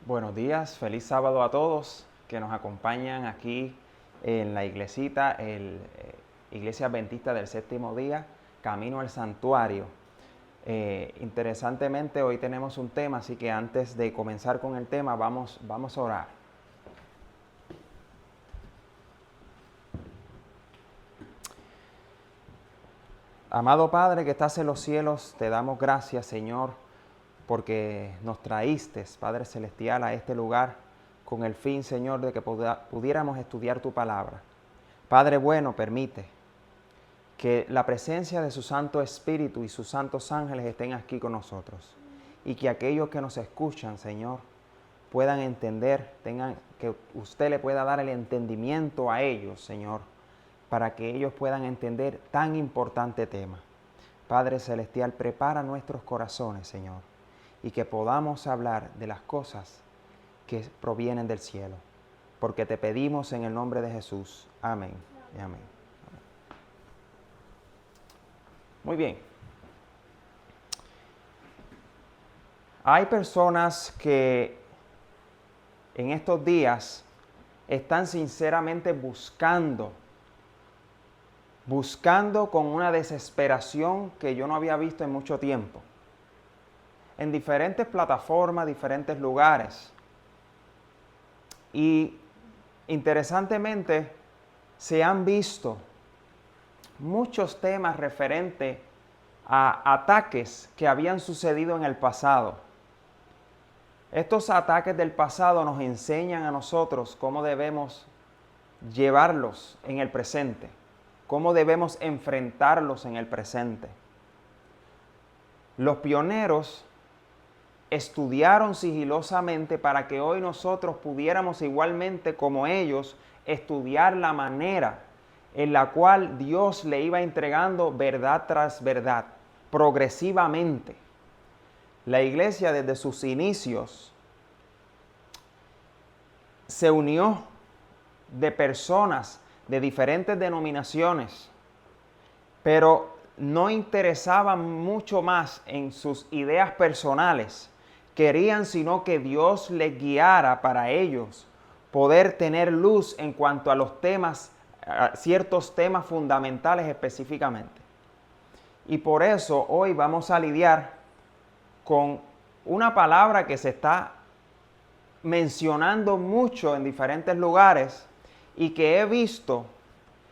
Buenos días, feliz sábado a todos que nos acompañan aquí en la iglesita, Iglesia Adventista del Séptimo Día, Camino al Santuario. Interesantemente hoy tenemos un tema, así que antes de comenzar con el tema vamos a orar. Amado Padre que estás en los cielos, te damos gracias, Señor, porque nos traíste, Padre Celestial, a este lugar con el fin, Señor, de que pudiéramos estudiar tu palabra. Padre bueno, permite que la presencia de su Santo Espíritu y sus santos ángeles estén aquí con nosotros y que aquellos que nos escuchan, Señor, puedan entender, que usted le pueda dar el entendimiento a ellos, Señor, para que ellos puedan entender tan importante tema. Padre Celestial, prepara nuestros corazones, Señor, y que podamos hablar de las cosas que provienen del cielo. Porque te pedimos en el nombre de Jesús. Amén y amén. Muy bien. Hay personas que en estos días están sinceramente buscando con una desesperación que yo no había visto en mucho tiempo. En diferentes plataformas, diferentes lugares. Y interesantemente se han visto muchos temas referentes a ataques que habían sucedido en el pasado. Estos ataques del pasado nos enseñan a nosotros cómo debemos llevarlos en el presente, cómo debemos enfrentarlos en el presente. Los pioneros estudiaron sigilosamente para que hoy nosotros pudiéramos igualmente como ellos estudiar la manera en la cual Dios le iba entregando verdad tras verdad, progresivamente. La iglesia desde sus inicios se unió de personas de diferentes denominaciones, pero no interesaban mucho más en sus ideas personales. Querían sino que Dios les guiara para ellos poder tener luz en cuanto a los temas, a ciertos temas fundamentales específicamente. Y por eso hoy vamos a lidiar con una palabra que se está mencionando mucho en diferentes lugares y que he visto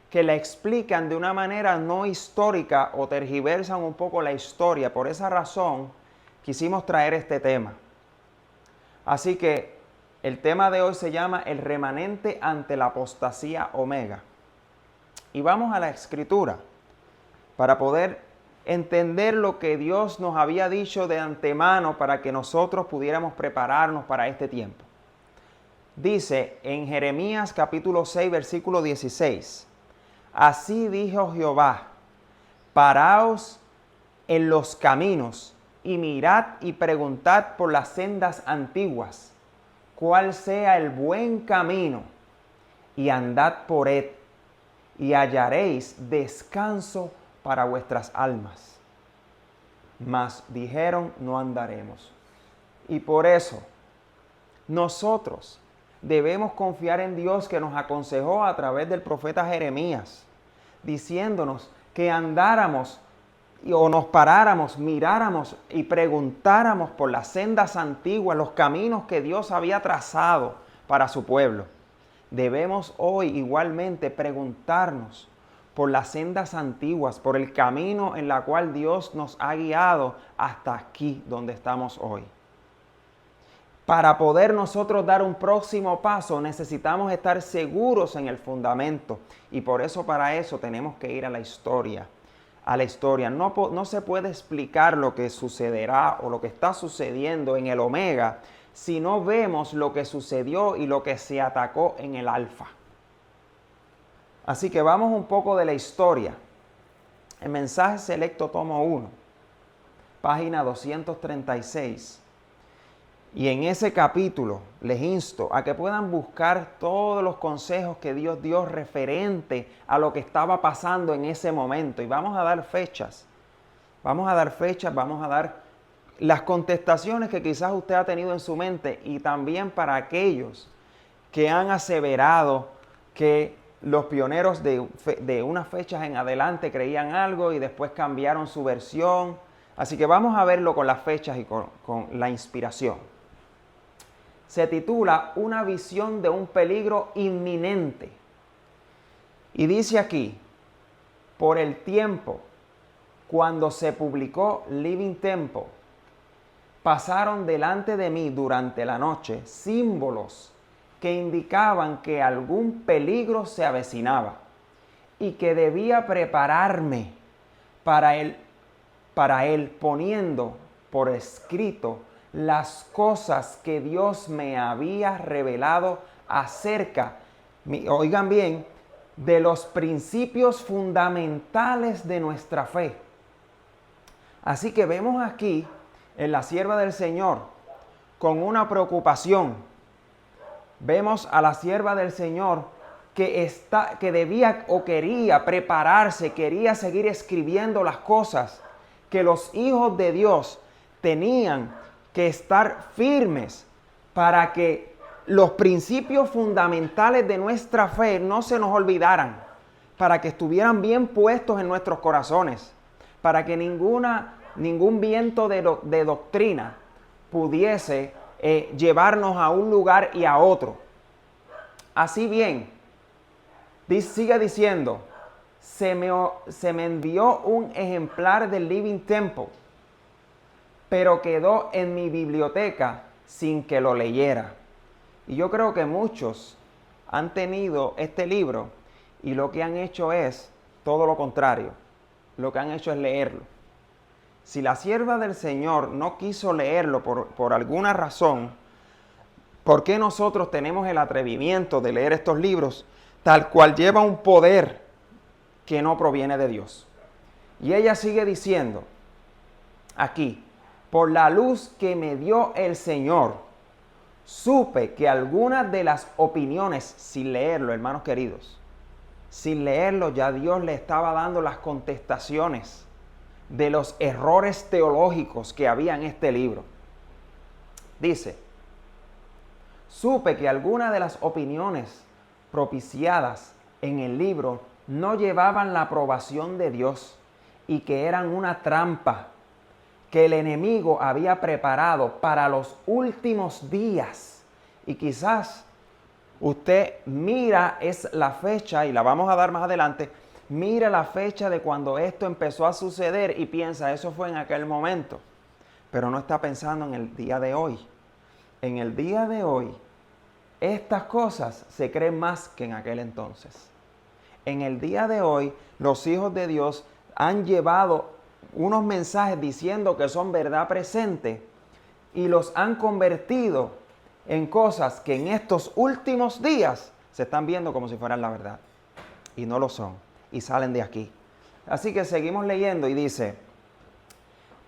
que la explican de una manera no histórica o tergiversan un poco la historia. Por esa razón quisimos traer este tema. Así que el tema de hoy se llama el remanente ante la apostasía omega. Y vamos a la escritura para poder entender lo que Dios nos había dicho de antemano para que nosotros pudiéramos prepararnos para este tiempo. Dice en Jeremías capítulo 6, versículo 16, así dijo Jehová, paraos en los caminos y mirad y preguntad por las sendas antiguas, cuál sea el buen camino, y andad por él, y hallaréis descanso para vuestras almas. Mas dijeron, no andaremos. Y por eso, nosotros debemos confiar en Dios que nos aconsejó a través del profeta Jeremías, diciéndonos que andáramos o nos paráramos, miráramos y preguntáramos por las sendas antiguas, los caminos que Dios había trazado para su pueblo. Debemos hoy igualmente preguntarnos por las sendas antiguas, por el camino en la cual Dios nos ha guiado hasta aquí donde estamos hoy. Para poder nosotros dar un próximo paso necesitamos estar seguros en el fundamento y por eso para eso tenemos que ir a la historia. No se puede explicar lo que sucederá o lo que está sucediendo en el Omega si no vemos lo que sucedió y lo que se atacó en el Alfa. Así que vamos un poco de la historia. El mensaje selecto tomo 1, página 236. Y en ese capítulo les insto a que puedan buscar todos los consejos que Dios dio referente a lo que estaba pasando en ese momento. Y vamos a dar fechas. Vamos a dar las contestaciones que quizás usted ha tenido en su mente y también para aquellos que han aseverado que los pioneros de unas fechas en adelante creían algo y después cambiaron su versión. Así que vamos a verlo con las fechas y con la inspiración. Se titula Una visión de un peligro inminente. Y dice aquí, por el tiempo, cuando se publicó Living Temple, pasaron delante de mí durante la noche símbolos que indicaban que algún peligro se avecinaba y que debía prepararme para él poniendo por escrito las cosas que Dios me había revelado acerca, oigan bien, de los principios fundamentales de nuestra fe. Así que vemos aquí en la sierva del Señor con una preocupación. Vemos a la sierva del Señor que debía o quería prepararse, quería seguir escribiendo las cosas que los hijos de Dios tenían que estar firmes para que los principios fundamentales de nuestra fe no se nos olvidaran, para que estuvieran bien puestos en nuestros corazones, para que ningún viento de doctrina pudiese llevarnos a un lugar y a otro. Así bien, sigue diciendo, se me envió un ejemplar del Living Temple, pero quedó en mi biblioteca sin que lo leyera. Y yo creo que muchos han tenido este libro y lo que han hecho es todo lo contrario. Lo que han hecho es leerlo. Si la sierva del Señor no quiso leerlo por alguna razón, ¿por qué nosotros tenemos el atrevimiento de leer estos libros tal cual lleva un poder que no proviene de Dios? Y ella sigue diciendo aquí, por la luz que me dio el Señor, supe que algunas de las opiniones, sin leerlo, hermanos queridos, sin leerlo ya Dios le estaba dando las contestaciones de los errores teológicos que había en este libro. Dice, supe que algunas de las opiniones propiciadas en el libro no llevaban la aprobación de Dios y que eran una trampa que el enemigo había preparado para los últimos días. Y quizás usted mira es la fecha, y la vamos a dar más adelante, mira la fecha de cuando esto empezó a suceder y piensa, eso fue en aquel momento. Pero no está pensando en el día de hoy. En el día de hoy, estas cosas se creen más que en aquel entonces. En el día de hoy, los hijos de Dios han llevado unos mensajes diciendo que son verdad presente y los han convertido en cosas que en estos últimos días se están viendo como si fueran la verdad. Y no lo son. Y salen de aquí. Así que seguimos leyendo y dice,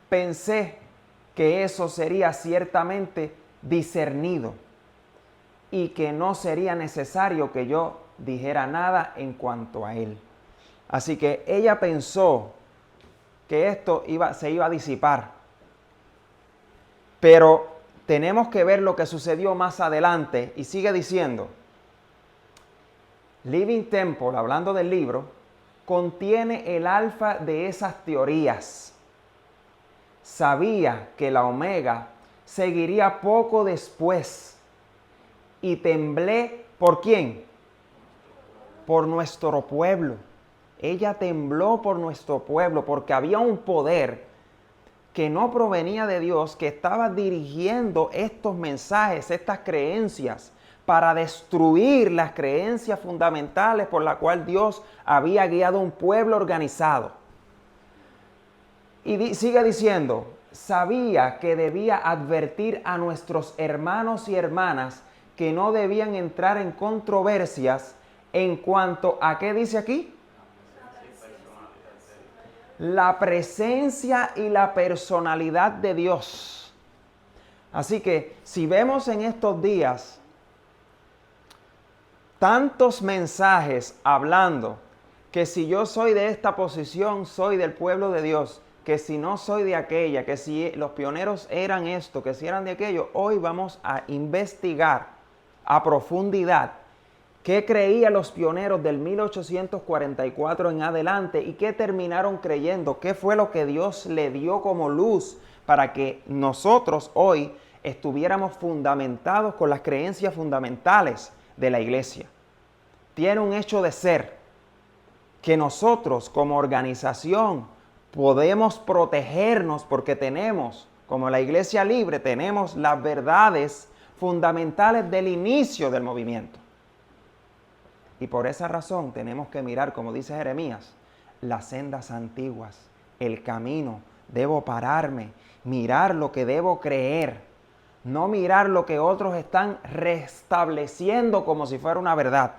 pensé que eso sería ciertamente discernido y que no sería necesario que yo dijera nada en cuanto a él. Así que ella pensó que esto se iba a disipar. Pero tenemos que ver lo que sucedió más adelante y sigue diciendo, Living Temple, hablando del libro, contiene el alfa de esas teorías. Sabía que la omega seguiría poco después y temblé, ¿por quién? Por nuestro pueblo. Ella tembló por nuestro pueblo porque había un poder que no provenía de Dios, que estaba dirigiendo estos mensajes, estas creencias, para destruir las creencias fundamentales por las cuales Dios había guiado un pueblo organizado. Y sigue diciendo, sabía que debía advertir a nuestros hermanos y hermanas que no debían entrar en controversias en cuanto a, ¿qué dice aquí? La presencia y la personalidad de Dios. Así que si vemos en estos días tantos mensajes hablando que si yo soy de esta posición, soy del pueblo de Dios, que si no soy de aquella, que si los pioneros eran esto, que si eran de aquello. Hoy vamos a investigar a profundidad qué creían los pioneros del 1844 en adelante y qué terminaron creyendo, qué fue lo que Dios le dio como luz para que nosotros hoy estuviéramos fundamentados con las creencias fundamentales de la iglesia. Tiene un hecho de ser que nosotros como organización podemos protegernos porque tenemos, como la iglesia libre, tenemos las verdades fundamentales del inicio del movimiento. Y por esa razón tenemos que mirar, como dice Jeremías, las sendas antiguas, el camino. Debo pararme, mirar lo que debo creer, no mirar lo que otros están restableciendo como si fuera una verdad,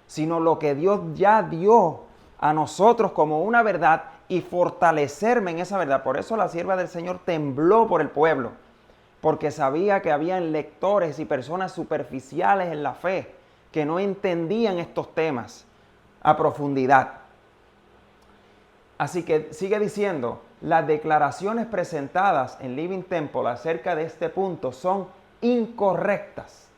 sino lo que Dios ya dio a nosotros como una verdad y fortalecerme en esa verdad. Por eso la sierva del Señor tembló por el pueblo, porque sabía que habían lectores y personas superficiales en la fe que no entendían estos temas a profundidad. Así que sigue diciendo, las declaraciones presentadas en Living Temple acerca de este punto son incorrectas.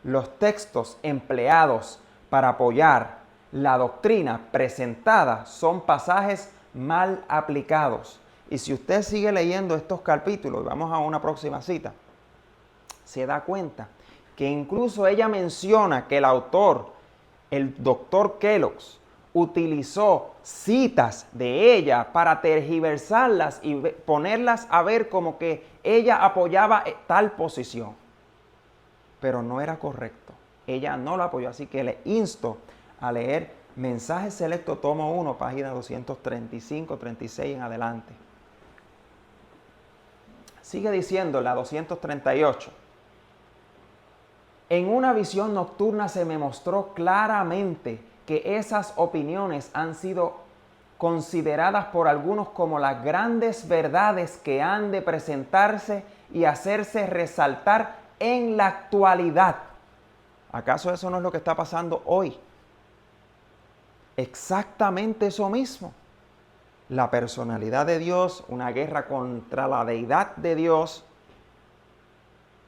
Los textos empleados para apoyar la doctrina presentada son pasajes mal aplicados. Y si usted sigue leyendo estos capítulos, y vamos a una próxima cita, se da cuenta que incluso ella menciona que el autor, el doctor Kellogg's, utilizó citas de ella para tergiversarlas y ponerlas a ver como que ella apoyaba tal posición. Pero no era correcto. Ella no lo apoyó, así que le insto a leer Mensajes Selecto, tomo 1, página 235, 36 en adelante. Sigue diciendo la 238. En una visión nocturna se me mostró claramente que esas opiniones han sido consideradas por algunos como las grandes verdades que han de presentarse y hacerse resaltar en la actualidad. ¿Acaso eso no es lo que está pasando hoy? Exactamente eso mismo. La personalidad de Dios, una guerra contra la deidad de Dios,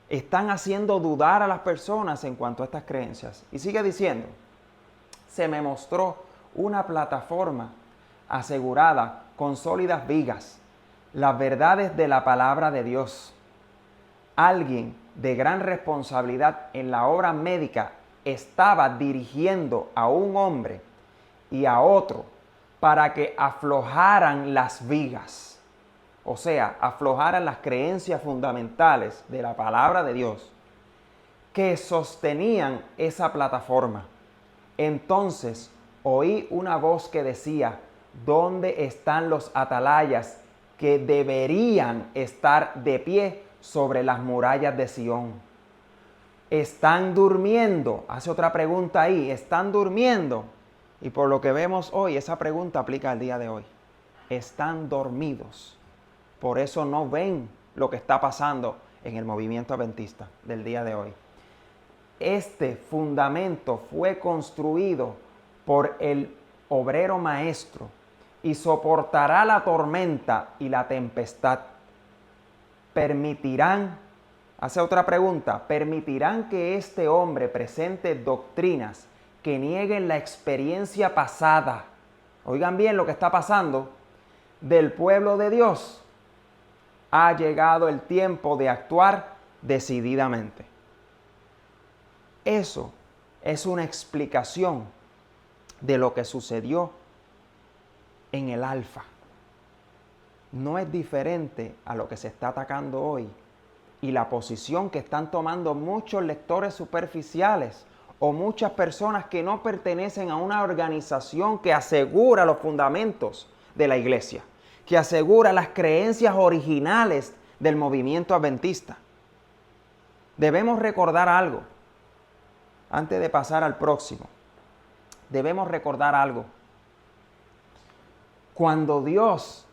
están haciendo dudar a las personas en cuanto a estas creencias. Y sigue diciendo, se me mostró una plataforma asegurada con sólidas vigas, las verdades de la palabra de Dios. Alguien de gran responsabilidad en la obra médica estaba dirigiendo a un hombre y a otro para que aflojaran las vigas, o sea, aflojaran las creencias fundamentales de la palabra de Dios que sostenían esa plataforma. Entonces oí una voz que decía, ¿dónde están los atalayas que deberían estar de pie sobre las murallas de Sión? ¿Están durmiendo? Hace otra pregunta ahí, ¿están durmiendo? Y por lo que vemos hoy, esa pregunta aplica al día de hoy. Están dormidos. Por eso no ven lo que está pasando en el movimiento adventista del día de hoy. Este fundamento fue construido por el obrero maestro y soportará la tormenta y la tempestad. ¿Permitirán? Hace otra pregunta. ¿Permitirán que este hombre presente doctrinas que nieguen la experiencia pasada? Oigan bien lo que está pasando del pueblo de Dios. Ha llegado el tiempo de actuar decididamente. Eso es una explicación de lo que sucedió en el Alfa. No es diferente a lo que se está atacando hoy y la posición que están tomando muchos lectores superficiales o muchas personas que no pertenecen a una organización que asegura los fundamentos de la iglesia, que asegura las creencias originales del movimiento adventista. Debemos recordar algo. Antes de pasar al próximo, debemos recordar algo. Cuando Dios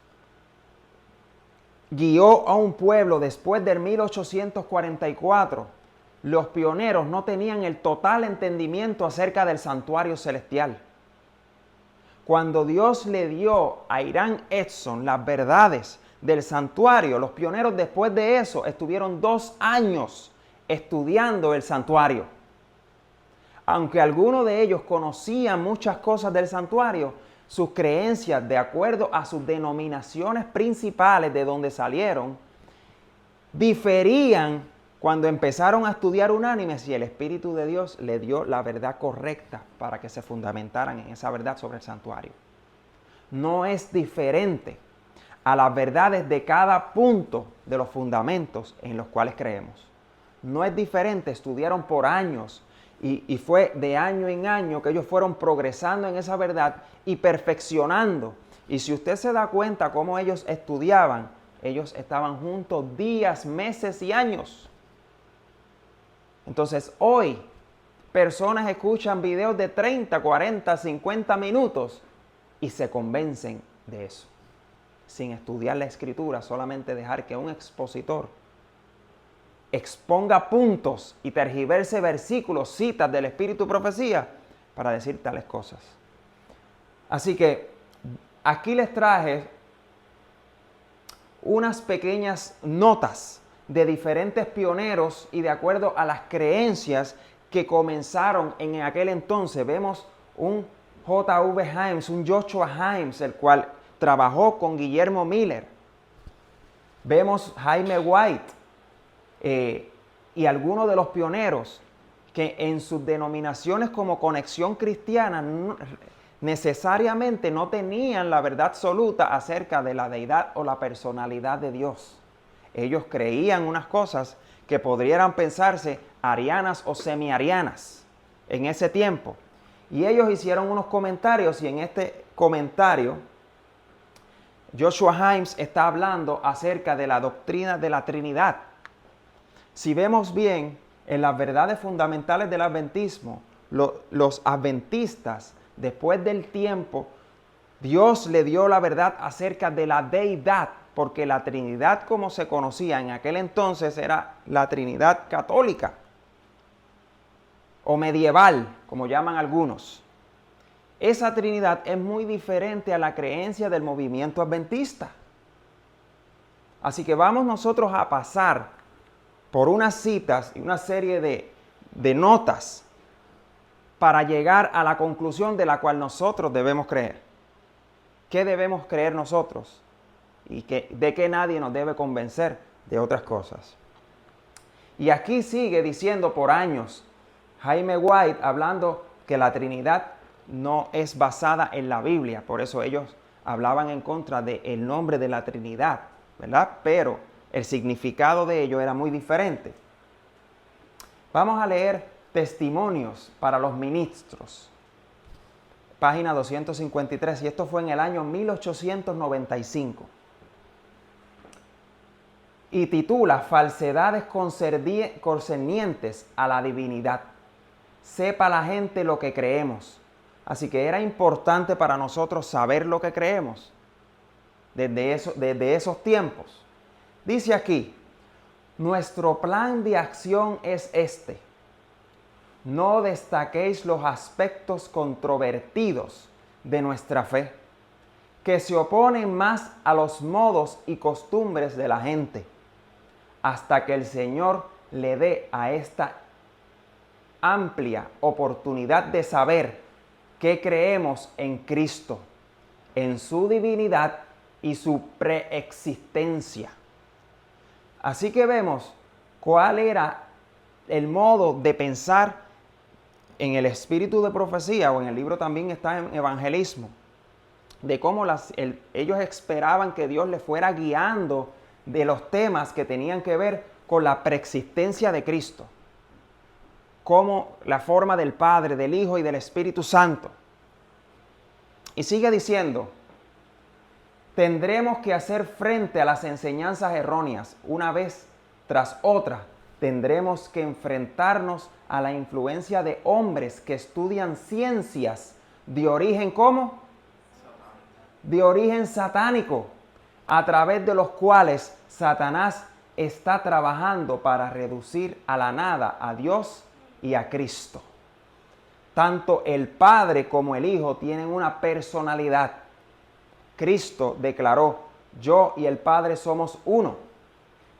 guió a un pueblo después del 1844, los pioneros no tenían el total entendimiento acerca del santuario celestial. Cuando Dios le dio a Hiram Edson las verdades del santuario. Los pioneros después de eso estuvieron 2 años estudiando el santuario. Aunque algunos de ellos conocían muchas cosas del santuario, sus creencias, de acuerdo a sus denominaciones principales de donde salieron, diferían cuando empezaron a estudiar unánimes y el Espíritu de Dios le dio la verdad correcta para que se fundamentaran en esa verdad sobre el santuario. No es diferente a las verdades de cada punto de los fundamentos en los cuales creemos. No es diferente, estudiaron por años y fue de año en año que ellos fueron progresando en esa verdad y perfeccionando. Y si usted se da cuenta cómo ellos estudiaban, ellos estaban juntos días, meses y años. Entonces hoy personas escuchan videos de 30, 40, 50 minutos y se convencen de eso. Sin estudiar la Escritura, solamente dejar que un expositor exponga puntos y tergiverse versículos, citas del Espíritu Profecía para decir tales cosas. Así que aquí les traje unas pequeñas notas de diferentes pioneros y de acuerdo a las creencias que comenzaron en aquel entonces. Vemos un J.V. Himes, un Joshua Himes, el cual trabajó con Guillermo Miller. Vemos Jaime White y algunos de los pioneros que en sus denominaciones como Conexión Cristiana necesariamente no tenían la verdad absoluta acerca de la deidad o la personalidad de Dios. Ellos creían unas cosas que podrían pensarse arianas o semiarianas en ese tiempo. Y ellos hicieron unos comentarios y en este comentario Joshua Himes está hablando acerca de la doctrina de la Trinidad. Si vemos bien, en las verdades fundamentales del adventismo, los adventistas, después del tiempo, Dios le dio la verdad acerca de la deidad, porque la Trinidad como se conocía en aquel entonces era la Trinidad católica o medieval, como llaman algunos. Esa Trinidad es muy diferente a la creencia del movimiento adventista. Así que vamos nosotros a pasar por unas citas y una serie de notas para llegar a la conclusión de la cual nosotros debemos creer. ¿Qué debemos creer nosotros? Y de que nadie nos debe convencer de otras cosas. Y aquí sigue diciendo por años Jaime White, hablando que la Trinidad no es basada en la Biblia. Por eso ellos hablaban en contra del nombre de la Trinidad, ¿verdad? Pero el significado de ello era muy diferente. Vamos a leer testimonios para los ministros. Página 253, y esto fue en el año 1895. Y titula Falsedades concernientes a la divinidad. Sepa la gente lo que creemos. Así que era importante para nosotros saber lo que creemos desde esos tiempos. Dice aquí, nuestro plan de acción es este. No destaquéis los aspectos controvertidos de nuestra fe, que se oponen más a los modos y costumbres de la gente, hasta que el Señor le dé a esta amplia oportunidad de saber que creemos en Cristo, en su divinidad y su preexistencia. Así que vemos cuál era el modo de pensar en el espíritu de profecía, o en el libro también está en evangelismo, de cómo ellos esperaban que Dios les fuera guiando de los temas que tenían que ver con la preexistencia de Cristo, como la forma del Padre, del Hijo y del Espíritu Santo. Y sigue diciendo, tendremos que hacer frente a las enseñanzas erróneas una vez tras otra. Tendremos que enfrentarnos a la influencia de hombres que estudian ciencias de origen, ¿cómo? De origen satánico, a través de los cuales Satanás está trabajando para reducir a la nada a Dios y a Cristo. Tanto el Padre como el Hijo tienen una personalidad. Cristo declaró yo y el Padre somos uno.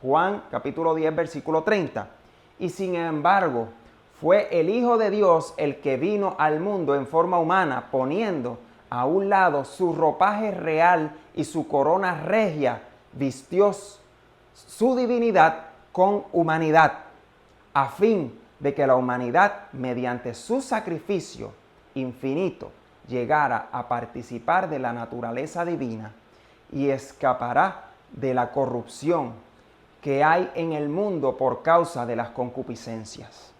Juan capítulo 10, versículo 30. Y sin embargo, fue el Hijo de Dios el que vino al mundo en forma humana, poniendo a un lado su ropaje real y su corona regia, vistió su divinidad con humanidad, a fin de que la humanidad, mediante su sacrificio infinito, llegara a participar de la naturaleza divina y escapará de la corrupción que hay en el mundo por causa de las concupiscencias.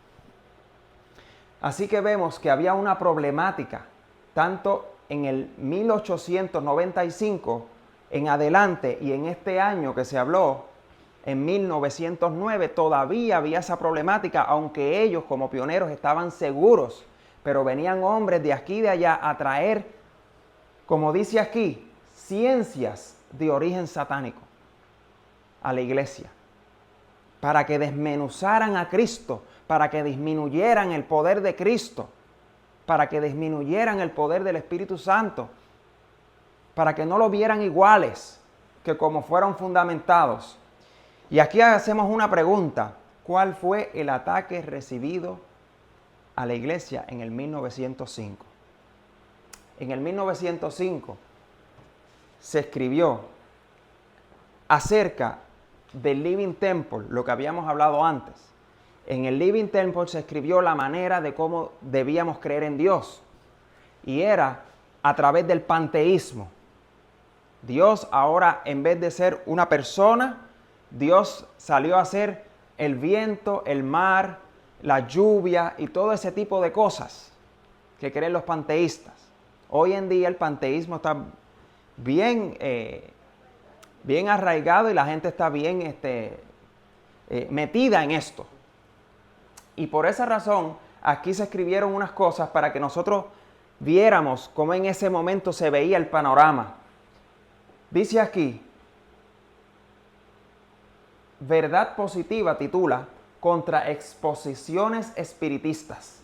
Así que vemos que había una problemática, tanto en el 1895 en adelante y en este año que se habló, en 1909, todavía había esa problemática, aunque ellos como pioneros estaban seguros, pero venían hombres de aquí y de allá a traer, como dice aquí, ciencias de origen satánico a la iglesia, para que desmenuzaran a Cristo, para que disminuyeran el poder de Cristo, para que disminuyeran el poder del Espíritu Santo, para que no lo vieran iguales que como fueron fundamentados. Y aquí hacemos una pregunta: ¿cuál fue el ataque recibido a la iglesia en el 1905? En el 1905 se escribió acerca del Living Temple, lo que habíamos hablado antes. En el Living Temple se escribió la manera de cómo debíamos creer en Dios. Y era a través del panteísmo. Dios ahora, en vez de ser una persona, Dios salió a ser el viento, el mar, la lluvia y todo ese tipo de cosas que creen los panteístas. Hoy en día el panteísmo está bien, bien arraigado y la gente está bien metida en esto. Y por esa razón aquí se escribieron unas cosas para que nosotros viéramos cómo en ese momento se veía el panorama. Dice aquí, Verdad Positiva titula, contra exposiciones espiritistas.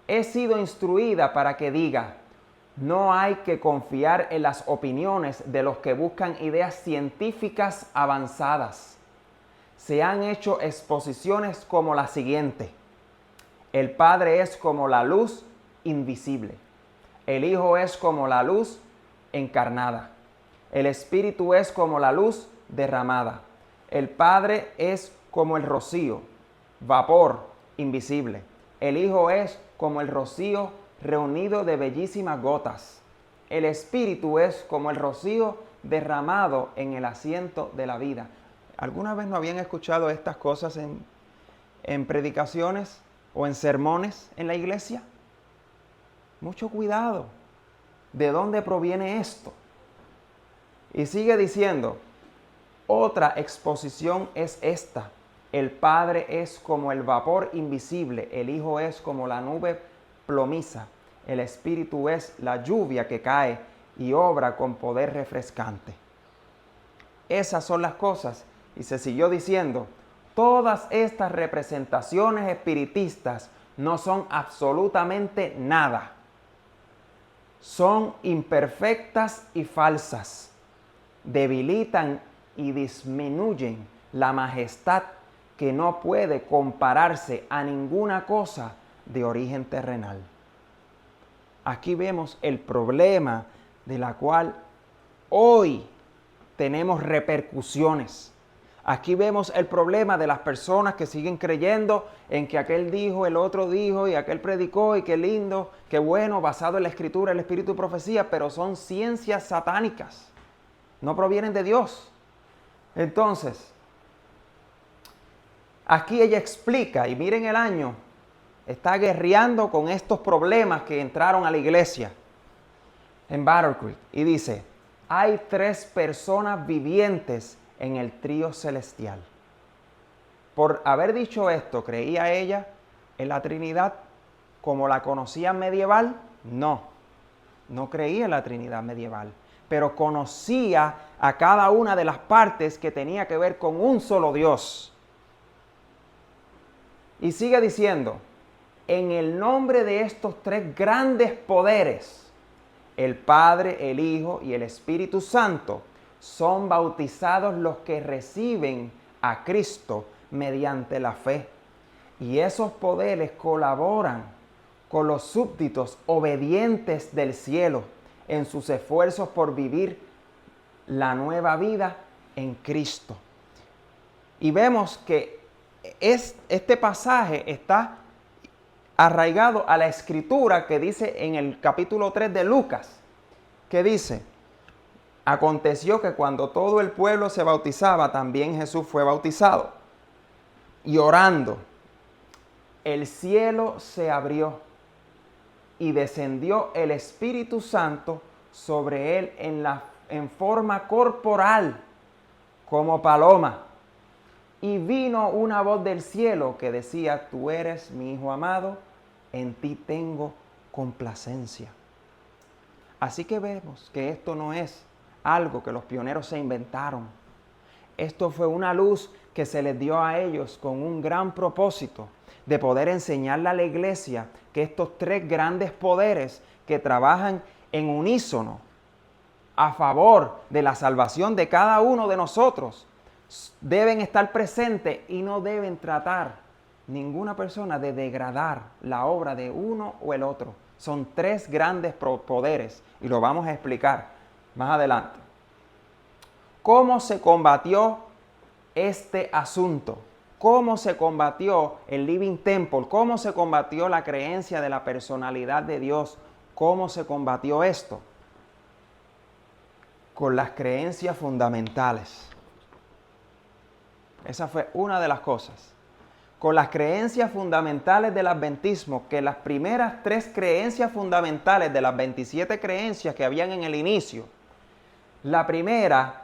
He sido instruida para que diga, no hay que confiar en las opiniones de los que buscan ideas científicas avanzadas. Se han hecho exposiciones como la siguiente: el Padre es como la luz invisible, el Hijo es como la luz encarnada, el Espíritu es como la luz derramada, el Padre es como el rocío, vapor invisible, el Hijo es como el rocío reunido de bellísimas gotas, el Espíritu es como el rocío derramado en el asiento de la vida. ¿Alguna vez no habían escuchado estas cosas en predicaciones o en sermones en la iglesia? Mucho cuidado. ¿De dónde proviene esto? Y sigue diciendo, otra exposición es esta: el Padre es como el vapor invisible, el Hijo es como la nube plomiza, el Espíritu es la lluvia que cae y obra con poder refrescante. Esas son las cosas. Y se siguió diciendo, todas estas representaciones espiritistas no son absolutamente nada. Son imperfectas y falsas. Debilitan y disminuyen la majestad que no puede compararse a ninguna cosa de origen terrenal. Aquí vemos el problema de la cual hoy tenemos repercusiones. Aquí vemos el problema de las personas que siguen creyendo en que aquel dijo, el otro dijo y aquel predicó y qué lindo, qué bueno, basado en la Escritura, el Espíritu y profecía, pero son ciencias satánicas, no provienen de Dios. Entonces, aquí ella explica, y miren el año, está guerreando con estos problemas que entraron a la iglesia en Battle Creek, y dice, hay 3 personas vivientes en el trío celestial. Por haber dicho esto, ¿creía ella en la Trinidad como la conocía medieval? No, no creía en la Trinidad medieval, pero conocía a cada una de las partes que tenía que ver con un solo Dios. Y sigue diciendo, en el nombre de estos 3 grandes poderes, el Padre, el Hijo y el Espíritu Santo, son bautizados los que reciben a Cristo mediante la fe. Y esos poderes colaboran con los súbditos obedientes del cielo en sus esfuerzos por vivir la nueva vida en Cristo. Y vemos que este pasaje está arraigado a la escritura que dice en el capítulo 3 de Lucas, que dice: aconteció que cuando todo el pueblo se bautizaba, también Jesús fue bautizado. Y orando, el cielo se abrió y descendió el Espíritu Santo sobre él en forma corporal, como paloma. Y vino una voz del cielo que decía: tú eres mi Hijo amado, en ti tengo complacencia. Así que vemos que esto no es algo que los pioneros se inventaron. Esto fue una luz que se les dio a ellos con un gran propósito de poder enseñarle a la iglesia que estos tres grandes poderes que trabajan en unísono a favor de la salvación de cada uno de nosotros deben estar presentes y no deben tratar ninguna persona de degradar la obra de uno o el otro. Son tres grandes poderes y lo vamos a explicar más adelante. ¿Cómo se combatió este asunto? ¿Cómo se combatió el Living Temple? ¿Cómo se combatió la creencia de la personalidad de Dios? ¿Cómo se combatió esto? Con las creencias fundamentales. Esa fue una de las cosas. Con las creencias fundamentales del adventismo, que las primeras tres creencias fundamentales de las 27 creencias que habían en el inicio, la primera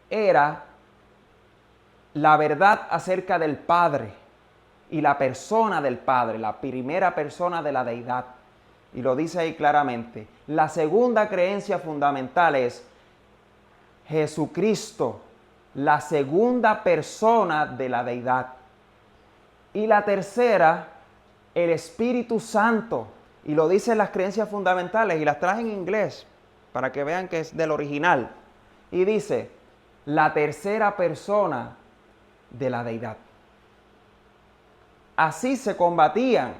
era la verdad acerca del Padre y la persona del Padre, la primera persona de la deidad. Y lo dice ahí claramente. La segunda creencia fundamental es Jesucristo, la segunda persona de la deidad. Y la tercera, el Espíritu Santo. Y lo dicen las creencias fundamentales y las traje en inglés para que vean que es del original. Y dice, la tercera persona de la deidad. Así se combatían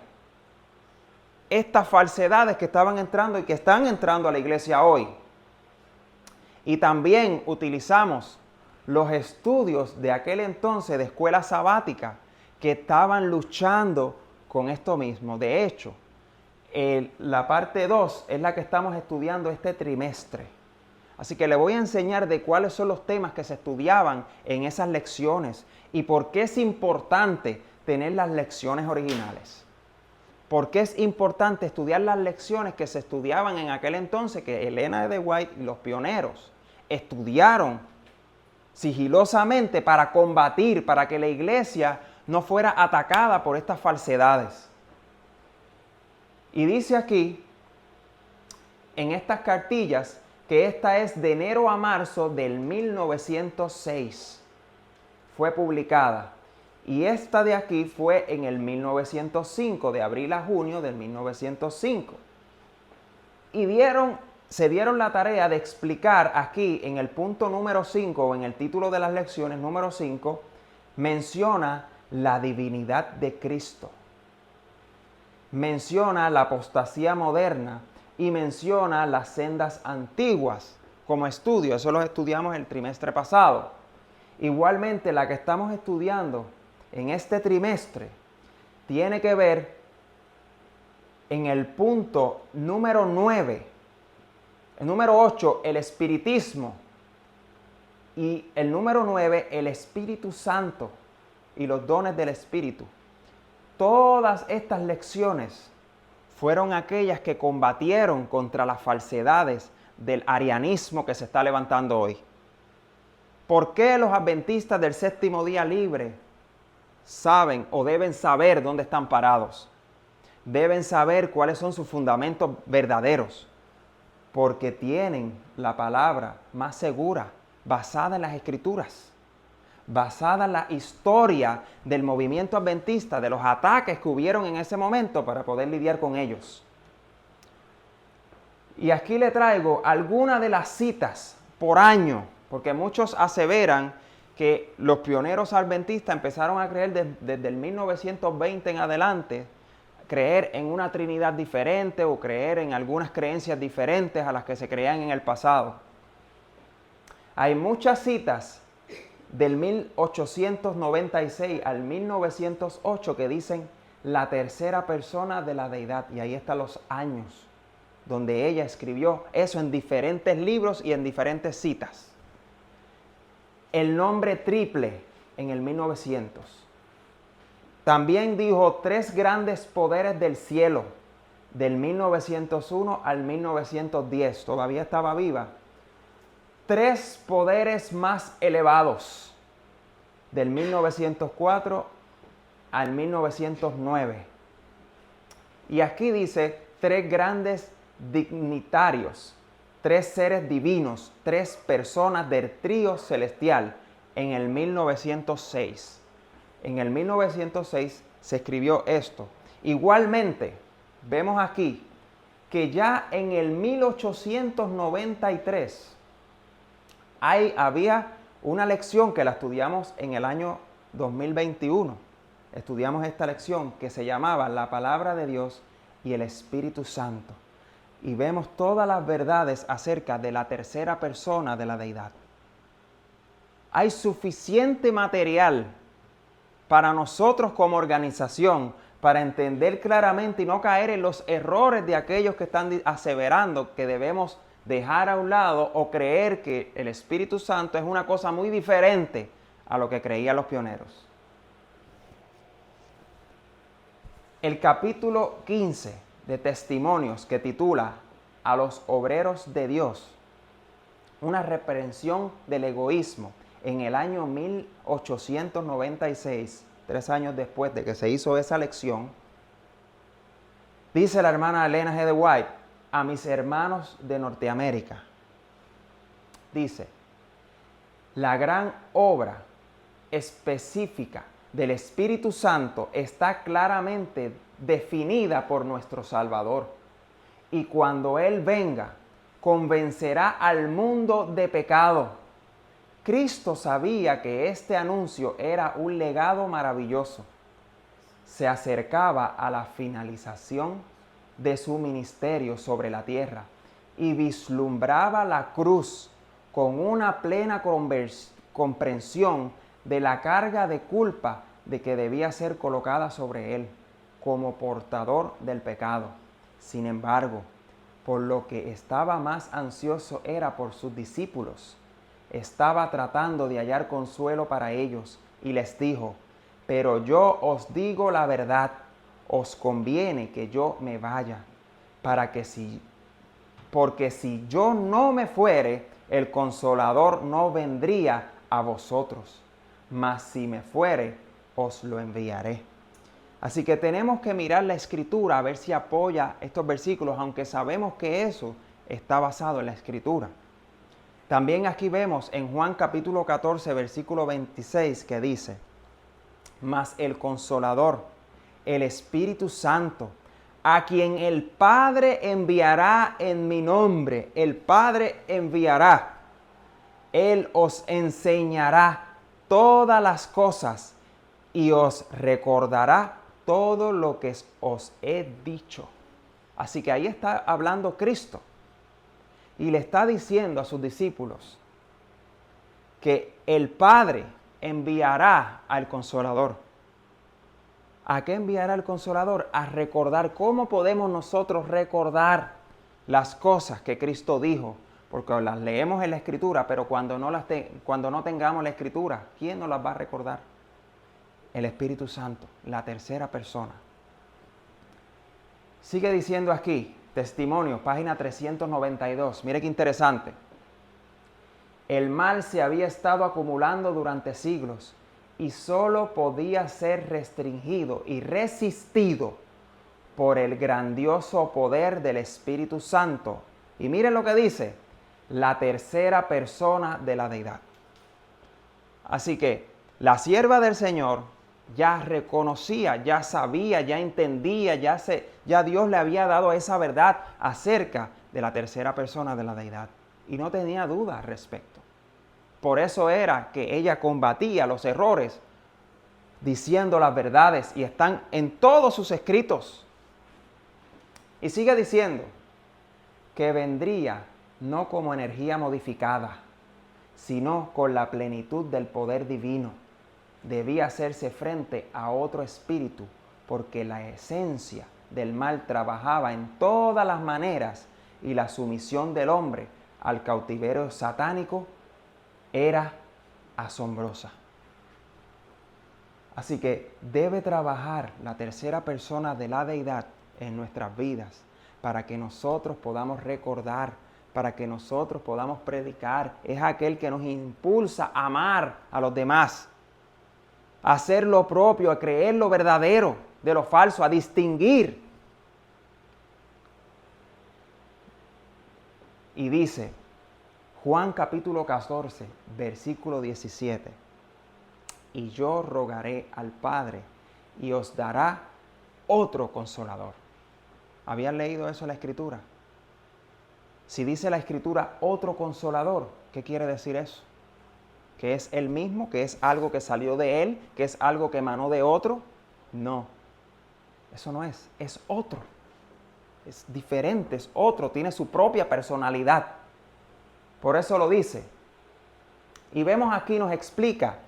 estas falsedades que estaban entrando y que están entrando a la iglesia hoy. Y también utilizamos los estudios de aquel entonces de escuela sabática que estaban luchando con esto mismo. De hecho, la parte 2 es la que estamos estudiando este trimestre. Así que le voy a enseñar de cuáles son los temas que se estudiaban en esas lecciones y por qué es importante tener las lecciones originales. ¿Por qué es importante estudiar las lecciones que se estudiaban en aquel entonces, que Elena de White y los pioneros estudiaron sigilosamente para combatir, para que la iglesia no fuera atacada por estas falsedades? Y dice aquí, en estas cartillas, que esta es de enero a marzo del 1906. Fue publicada. Y esta de aquí fue en el 1905, de abril a junio del 1905. Y se dieron la tarea de explicar aquí en el punto número 5, o en el título de las lecciones número 5, menciona la divinidad de Cristo. Menciona la apostasía moderna y menciona las sendas antiguas como estudio. Eso lo estudiamos el trimestre pasado. Igualmente, la que estamos estudiando en este trimestre tiene que ver en el punto número 9, el número 8, el espiritismo, y el número 9, el Espíritu Santo y los dones del Espíritu. Todas estas lecciones fueron aquellas que combatieron contra las falsedades del arianismo que se está levantando hoy. ¿Por qué los adventistas del séptimo día libre saben o deben saber dónde están parados? Deben saber cuáles son sus fundamentos verdaderos, porque tienen la palabra más segura, basada en las Escrituras, basada en la historia del movimiento adventista, de los ataques que hubieron en ese momento para poder lidiar con ellos. Y aquí le traigo algunas de las citas por año, porque muchos aseveran que los pioneros adventistas empezaron a creer desde el 1920 en adelante, creer en una Trinidad diferente o creer en algunas creencias diferentes a las que se creían en el pasado. Hay muchas citas del 1896 al 1908 que dicen la tercera persona de la deidad, y ahí están los años donde ella escribió eso en diferentes libros y en diferentes citas. El nombre triple en el 1900. También dijo 3 grandes poderes del cielo del 1901 al 1910. Todavía estaba viva. 3 poderes más elevados del 1904 al 1909. Y aquí dice 3 grandes dignitarios, 3 seres divinos, 3 personas del trío celestial en el 1906. En el 1906 se escribió esto. Igualmente, vemos aquí que ya en el 1893 había una lección que la estudiamos en el año 2021. Estudiamos esta lección que se llamaba La Palabra de Dios y el Espíritu Santo. Y vemos todas las verdades acerca de la tercera persona de la deidad. Hay suficiente material para nosotros como organización para entender claramente y no caer en los errores de aquellos que están aseverando que debemos dejar a un lado o creer que el Espíritu Santo es una cosa muy diferente a lo que creían los pioneros. El capítulo 15 de Testimonios, que titula A los obreros de Dios, una reprensión del egoísmo, en el año 1896, 3 años después de que se hizo esa lección, dice la hermana Elena G. de White a mis hermanos de Norteamérica, dice, la gran obra específica del Espíritu Santo está claramente definida por nuestro Salvador. Y cuando Él venga, convencerá al mundo de pecado. Cristo sabía que este anuncio era un legado maravilloso. Se acercaba a la finalización de su ministerio sobre la tierra y vislumbraba la cruz con una plena comprensión de la carga de culpa de que debía ser colocada sobre él como portador del pecado. Sin embargo, por lo que estaba más ansioso era por sus discípulos. Estaba tratando de hallar consuelo para ellos y les dijo, pero yo os digo la verdad, os conviene que yo me vaya, porque si yo no me fuere, el Consolador no vendría a vosotros, mas si me fuere, os lo enviaré. Así que tenemos que mirar la Escritura a ver si apoya estos versículos, aunque sabemos que eso está basado en la Escritura. También aquí vemos en Juan capítulo 14, versículo 26, que dice, mas el Consolador, el Espíritu Santo, a quien el Padre enviará en mi nombre, el Padre enviará, Él os enseñará todas las cosas y os recordará todo lo que os he dicho. Así que ahí está hablando Cristo y le está diciendo a sus discípulos que el Padre enviará al Consolador. ¿A qué enviará el Consolador? A recordar. ¿Cómo podemos nosotros recordar las cosas que Cristo dijo? Porque las leemos en la Escritura, pero cuando no tengamos la Escritura, ¿quién nos las va a recordar? El Espíritu Santo, la tercera persona. Sigue diciendo aquí, Testimonios, página 392. Mire qué interesante. El mal se había estado acumulando durante siglos y solo podía ser restringido y resistido por el grandioso poder del Espíritu Santo. Y miren lo que dice, la tercera persona de la deidad. Así que la sierva del Señor ya reconocía, ya sabía, ya entendía, ya Dios le había dado esa verdad acerca de la tercera persona de la deidad. y no tenía duda al respecto. Por eso era que ella combatía los errores diciendo las verdades y están en todos sus escritos. Y sigue diciendo que vendría no como energía modificada, sino con la plenitud del poder divino. Debía hacerse frente a otro espíritu, porque la esencia del mal trabajaba en todas las maneras y la sumisión del hombre al cautiverio satánico era asombrosa. Así que debe trabajar la tercera persona de la deidad en nuestras vidas para que nosotros podamos recordar, para que nosotros podamos predicar. Es aquel que nos impulsa a amar a los demás, a hacer lo propio, a creer lo verdadero de lo falso, a distinguir. Y dice Juan capítulo 14, versículo 17. Y yo rogaré al Padre y os dará otro consolador. ¿Habían leído eso en la Escritura? Si dice la Escritura otro consolador, ¿qué quiere decir eso? ¿Que es Él mismo? ¿Que es algo que salió de Él? ¿Que es algo que emanó de otro? No, eso no es otro. Es diferente, es otro, tiene su propia personalidad. Por eso lo dice. Y vemos aquí, nos explica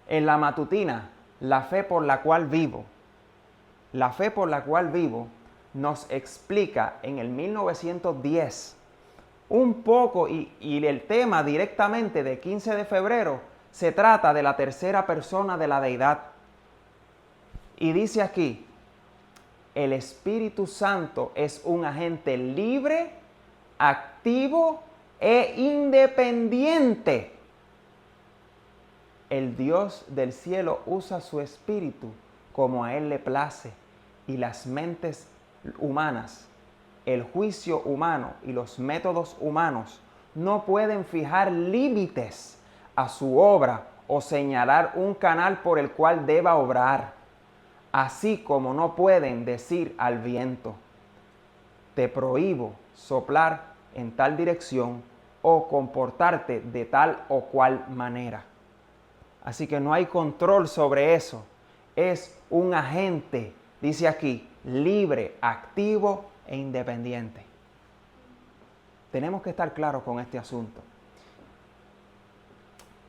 en la matutina, la fe por la cual vivo. La fe por la cual vivo nos explica en el 1910 un poco, y el tema directamente de 15 de febrero se trata de la tercera persona de la deidad. Y dice aquí, el Espíritu Santo es un agente libre, activo e independiente. El Dios del cielo usa su espíritu como a Él le place, y las mentes humanas, el juicio humano y los métodos humanos no pueden fijar límites a su obra o señalar un canal por el cual deba obrar, así como no pueden decir al viento, te prohíbo soplar en tal dirección o comportarte de tal o cual manera. Así que no hay control sobre eso. Es un agente, dice aquí, libre, activo e independiente. Tenemos que estar claros con este asunto.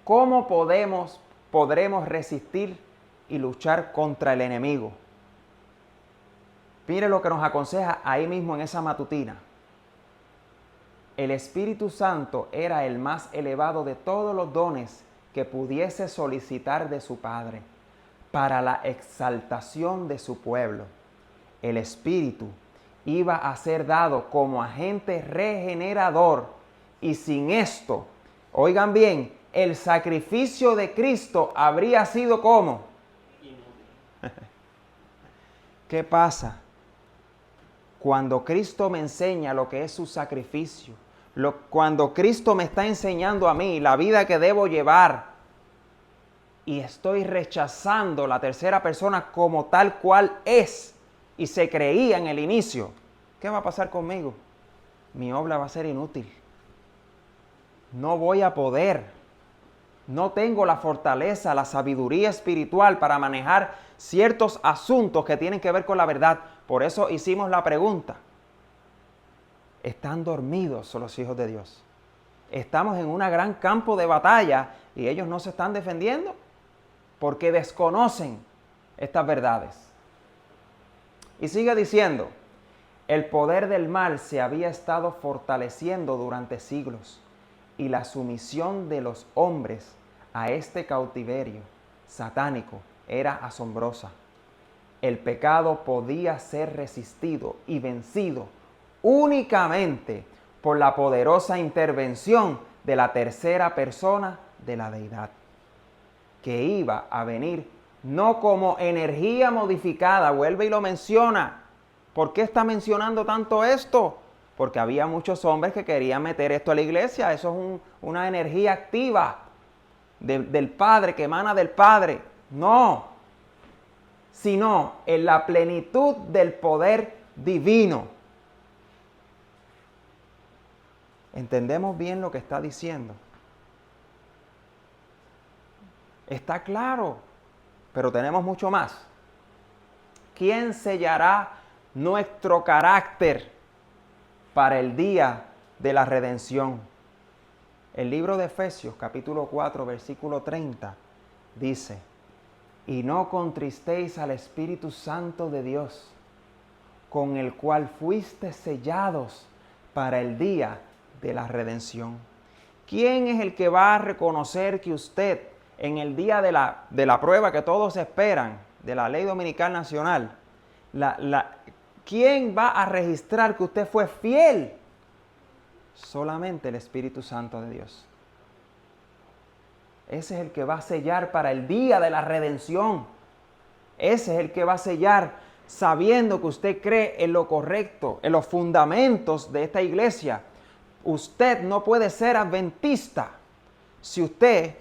¿Cómo podremos resistir y luchar contra el enemigo? Mire lo que nos aconseja ahí mismo en esa matutina. El Espíritu Santo era el más elevado de todos los dones que pudiese solicitar de su Padre para la exaltación de su pueblo. El Espíritu iba a ser dado como agente regenerador, y sin esto, oigan bien, el sacrificio de Cristo habría sido ¿cómo? ¿Qué pasa? Cuando Cristo me enseña lo que es su sacrificio, cuando Cristo me está enseñando a mí la vida que debo llevar, y estoy rechazando la tercera persona como tal cual es y se creía en el inicio, ¿qué va a pasar conmigo? Mi obra va a ser inútil. No voy a poder. No tengo la fortaleza, la sabiduría espiritual para manejar ciertos asuntos que tienen que ver con la verdad. Por eso hicimos la pregunta. ¿Están dormidos los hijos de Dios? Estamos en un gran campo de batalla y ellos no se están defendiendo porque desconocen estas verdades. Y sigue diciendo, el poder del mal se había estado fortaleciendo durante siglos, y la sumisión de los hombres a este cautiverio satánico era asombrosa. El pecado podía ser resistido y vencido únicamente por la poderosa intervención de la tercera persona de la deidad, que iba a venir no como energía modificada. Vuelve y lo menciona. ¿Por qué está mencionando tanto esto? Porque había muchos hombres que querían meter esto a la iglesia. Eso es una energía activa del Padre, que emana del Padre. No, sino en la plenitud del poder divino. ¿Entendemos bien lo que está diciendo? Está claro, pero tenemos mucho más. ¿Quién sellará nuestro carácter para el día de la redención? El libro de Efesios, capítulo 4, versículo 30, dice: y no contristéis al Espíritu Santo de Dios, con el cual fuiste sellados para el día de la redención. ¿Quién es el que va a reconocer que usted, en el día de la prueba que todos esperan, de la ley dominical nacional, ¿quién va a registrar que usted fue fiel? Solamente el Espíritu Santo de Dios. Ese es el que va a sellar para el día de la redención. Ese es el que va a sellar sabiendo que usted cree en lo correcto, en los fundamentos de esta iglesia. Usted no puede ser adventista si usted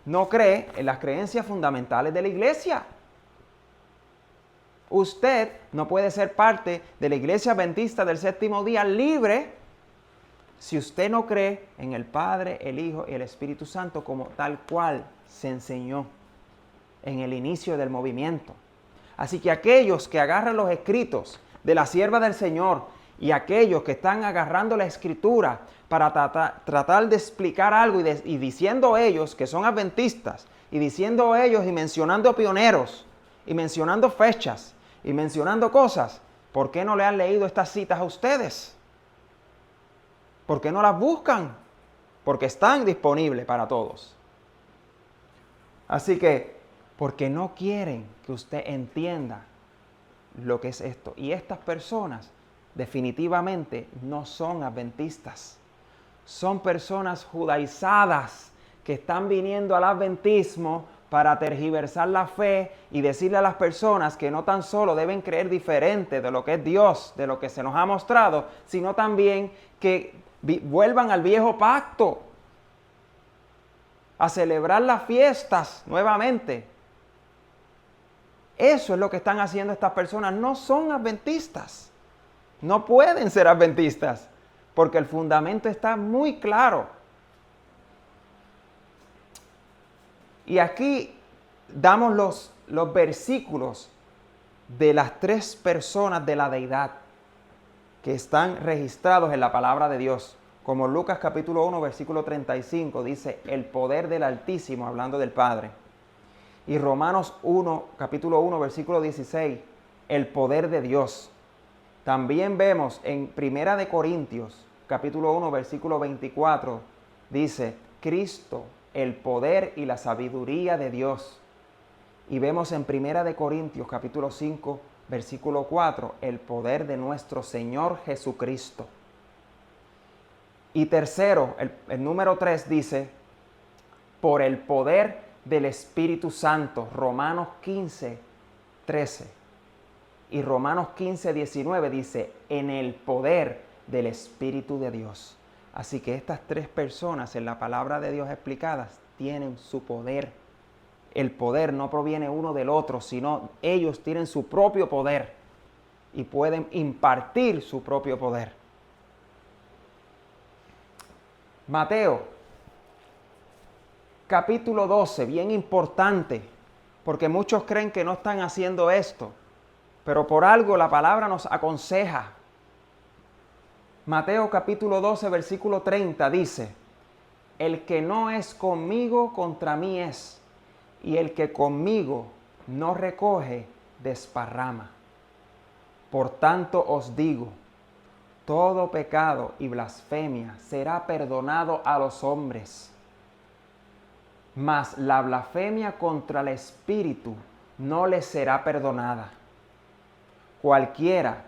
no cree en las creencias fundamentales de la iglesia. Usted no puede ser parte de la iglesia adventista del séptimo día libre si usted no cree en el Padre, el Hijo y el Espíritu Santo como tal cual se enseñó en el inicio del movimiento. Así que aquellos que agarran los escritos de la sierva del Señor y aquellos que están agarrando la escritura para tratar de explicar algo y diciendo ellos que son adventistas, y diciendo ellos y mencionando pioneros, y mencionando fechas, y mencionando cosas, ¿por qué no le han leído estas citas a ustedes? ¿Por qué no las buscan? Porque están disponibles para todos. Así que, porque no quieren que usted entienda lo que es esto. Y estas personas definitivamente no son adventistas. Son personas judaizadas que están viniendo al adventismo para tergiversar la fe y decirle a las personas que no tan solo deben creer diferente de lo que es Dios, de lo que se nos ha mostrado, sino también que vuelvan al viejo pacto, a celebrar las fiestas nuevamente. Eso es lo que están haciendo estas personas. No son adventistas. No pueden ser adventistas, porque el fundamento está muy claro. Y aquí damos los versículos de las tres personas de la deidad que están registrados en la palabra de Dios. Como Lucas capítulo 1, versículo 35 dice, el poder del Altísimo, hablando del Padre. Y Romanos 1, capítulo 1, versículo 16, el poder de Dios. También vemos en Primera de Corintios, capítulo 1, versículo 24, dice, Cristo, el poder y la sabiduría de Dios. Y vemos en Primera de Corintios, capítulo 5, versículo 4, el poder de nuestro Señor Jesucristo. Y tercero, el número 3 dice, por el poder del Espíritu Santo, Romanos 15, 13. Y Romanos 15, 19 dice, en el poder del Espíritu de Dios. Así que estas tres personas en la palabra de Dios explicadas tienen su poder. El poder no proviene uno del otro, sino ellos tienen su propio poder y pueden impartir su propio poder. Mateo, capítulo 12, bien importante, porque muchos creen que no están haciendo esto, pero por algo la palabra nos aconseja. Mateo capítulo 12, versículo 30 dice, el que no es conmigo, contra mí es, y el que conmigo no recoge, desparrama. Por tanto os digo, todo pecado y blasfemia será perdonado a los hombres, mas la blasfemia contra el Espíritu no les será perdonada. Cualquiera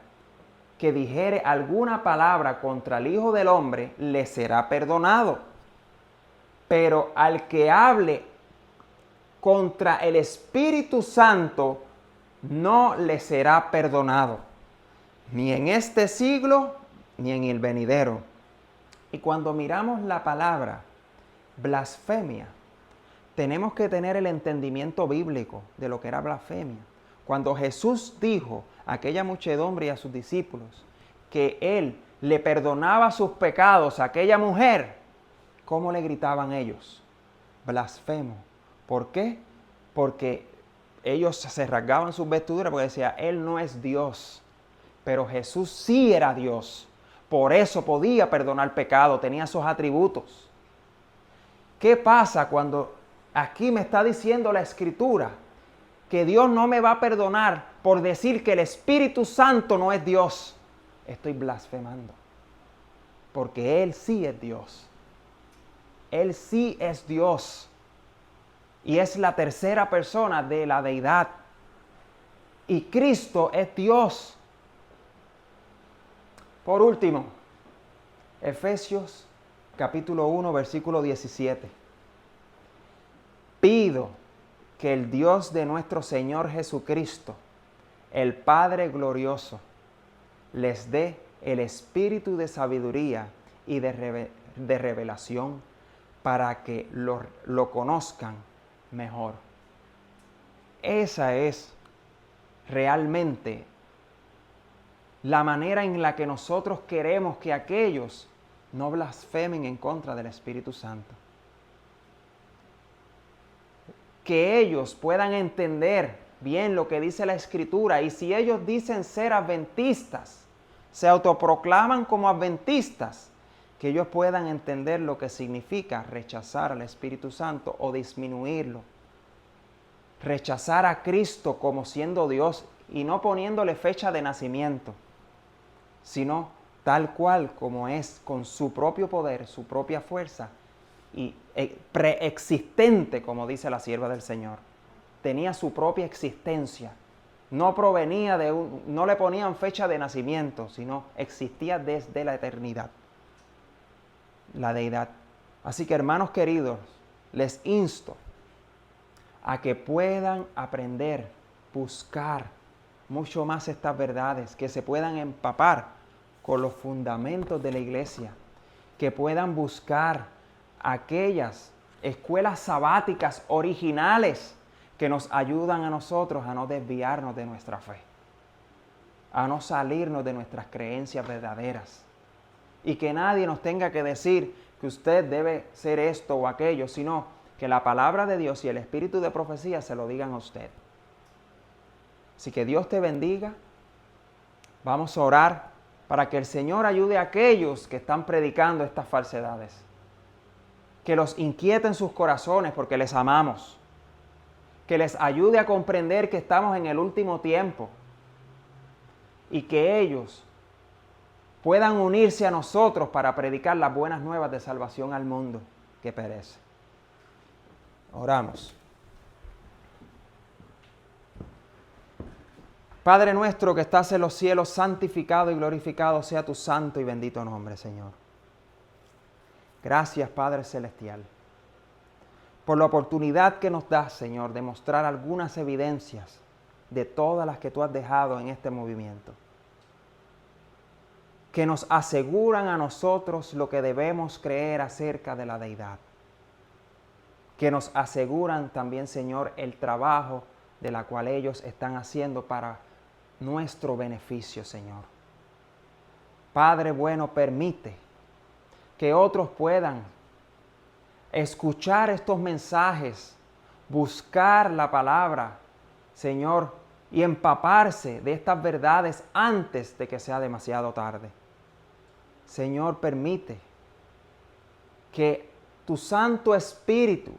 que dijere alguna palabra contra el Hijo del Hombre, le será perdonado. Pero al que hable contra el Espíritu Santo, no le será perdonado, ni en este siglo, ni en el venidero. Y cuando miramos la palabra blasfemia, tenemos que tener el entendimiento bíblico de lo que era blasfemia. Cuando Jesús dijo a aquella muchedumbre y a sus discípulos que Él le perdonaba sus pecados a aquella mujer, ¿cómo le gritaban ellos? Blasfemo. ¿Por qué? Porque ellos se rasgaban sus vestiduras porque decían, Él no es Dios. Pero Jesús sí era Dios. Por eso podía perdonar pecado, tenía esos atributos. ¿Qué pasa cuando aquí me está diciendo la Escritura que Dios no me va a perdonar por decir que el Espíritu Santo no es Dios? Estoy blasfemando. Porque Él sí es Dios. Él sí es Dios. Y es la tercera persona de la deidad. Y Cristo es Dios. Por último, Efesios capítulo 1, versículo 17. Pido que el Dios de nuestro Señor Jesucristo, el Padre glorioso, les dé el espíritu de sabiduría y de revelación para que lo conozcan mejor. Esa es realmente la manera en la que nosotros queremos que aquellos no blasfemen en contra del Espíritu Santo. Que ellos puedan entender bien lo que dice la Escritura, y si ellos dicen ser adventistas, se autoproclaman como adventistas, que ellos puedan entender lo que significa rechazar al Espíritu Santo o disminuirlo. Rechazar a Cristo como siendo Dios y no poniéndole fecha de nacimiento, sino tal cual como es, con su propio poder, su propia fuerza y preexistente, como dice la sierva del Señor. Tenía su propia existencia. No provenía no le ponían fecha de nacimiento, sino existía desde la eternidad. La deidad. Así que, hermanos queridos, les insto a que puedan aprender, buscar mucho más estas verdades, que se puedan empapar con los fundamentos de la iglesia, que puedan buscar aquellas escuelas sabáticas originales que nos ayudan a nosotros a no desviarnos de nuestra fe, a no salirnos de nuestras creencias verdaderas, y que nadie nos tenga que decir que usted debe ser esto o aquello, sino que la palabra de Dios y el espíritu de profecía se lo digan a usted. Así que Dios te bendiga. Vamos a orar para que el Señor ayude a aquellos que están predicando estas falsedades. Que los inquiete en sus corazones porque les amamos. Que les ayude a comprender que estamos en el último tiempo. Y que ellos puedan unirse a nosotros para predicar las buenas nuevas de salvación al mundo que perece. Oramos. Padre nuestro que estás en los cielos, santificado y glorificado sea tu santo y bendito nombre, Señor. Gracias, Padre Celestial, por la oportunidad que nos das, Señor, de mostrar algunas evidencias de todas las que tú has dejado en este movimiento, que nos aseguran a nosotros lo que debemos creer acerca de la deidad, que nos aseguran también, Señor, el trabajo de la cual ellos están haciendo para nuestro beneficio, Señor. Padre bueno, permite que otros puedan escuchar estos mensajes, buscar la palabra, Señor, y empaparse de estas verdades antes de que sea demasiado tarde. Señor, permite que tu Santo Espíritu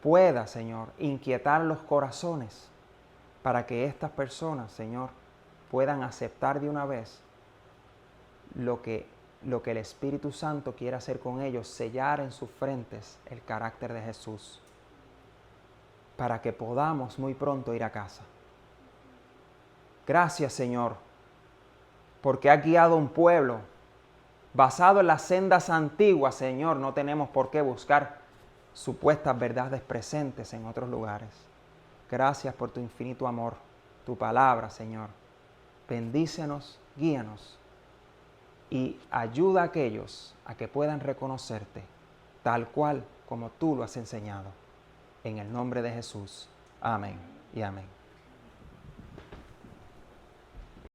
pueda, Señor, inquietar los corazones para que estas personas, Señor, puedan aceptar de una vez lo que el Espíritu Santo quiere hacer con ellos, sellar en sus frentes el carácter de Jesús, para que podamos muy pronto ir a casa. Gracias, Señor, porque has guiado un pueblo basado en las sendas antiguas, Señor. No tenemos por qué buscar supuestas verdades presentes en otros lugares. Gracias por tu infinito amor, tu palabra, Señor. Bendícenos, guíanos y ayuda a aquellos a que puedan reconocerte tal cual como tú lo has enseñado. En el nombre de Jesús. Amén y amén.